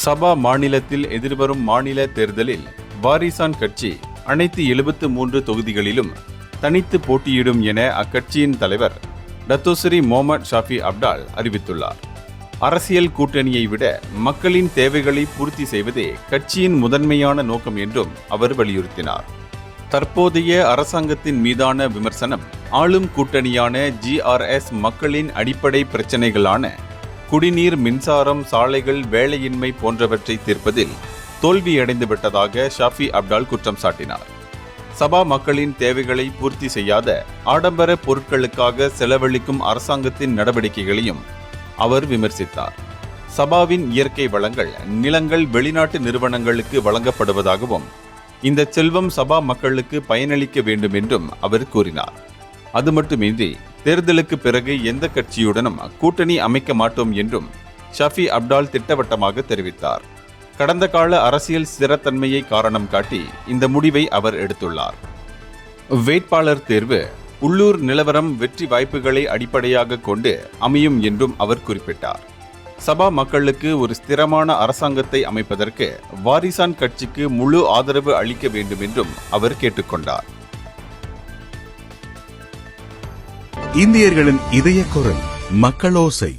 சபா மாநிலத்தில் எதிர்வரும் மாநில தேர்தலில் வாரிசான் கட்சி அனைத்து 73 தொகுதிகளிலும் தனித்து போட்டியிடும் என அக்கட்சியின் தலைவர் டத்தோஸ்ரீ முகமது ஷாஃபி அப்டால் அறிவித்துள்ளார். அரசியல் கூட்டணியை விட மக்களின் தேவைகளை பூர்த்தி செய்வதே கட்சியின் முதன்மையான நோக்கம் என்றும் அவர் வலியுறுத்தினார். தற்போதைய அரசாங்கத்தின் மீதான விமர்சனம் ஆளும் கூட்டணியான GRS மக்களின் அடிப்படை பிரச்சினைகளான குடிநீர், மின்சாரம், சாலைகள், வேலையின்மை போன்றவற்றை தீர்ப்பதில் தோல்வியடைந்து விட்டதாக ஷாஃபி அப்டால் குற்றம் சாட்டினார். சபா மக்களின் தேவைகளை பூர்த்தி செய்யாத ஆடம்பர பொருட்களுக்காக செலவழிக்கும் அரசாங்கத்தின் நடவடிக்கைகளையும் அவர் விமர்சித்தார். சபாவின் இயற்கை வளங்கள், நிலங்கள் வெளிநாட்டு நிறுவனங்களுக்கு வழங்கப்படுவதாகவும் இந்த செல்வம் சபா மக்களுக்கு பயனளிக்க வேண்டும் என்றும் அவர் கூறினார். அது மட்டுமின்றி தேர்தலுக்கு பிறகு எந்த கட்சியுடனும் கூட்டணி அமைக்க மாட்டோம் என்றும் ஷாஃபி அப்டால் திட்டவட்டமாக தெரிவித்தார். கடந்த கால அரசியல் ஸ்திரத்தன்மையை காரணம் காட்டி இந்த முடிவை அவர் எடுத்துள்ளார். வேட்பாளர் தேர்வு உள்ளூர் நிலவரம், வெற்றி வாய்ப்புகளை அடிப்படையாக கொண்டு அமையும் என்றும் அவர் குறிப்பிட்டார். சபா மக்களுக்கு ஒரு ஸ்திரமான அரசாங்கத்தை அமைப்பதற்கு வாரிசான் கட்சிக்கு முழு ஆதரவு அளிக்க வேண்டும் என்றும் அவர் கேட்டுக்கொண்டார். இந்தியர்களின் இதய குரல் மக்களோசை.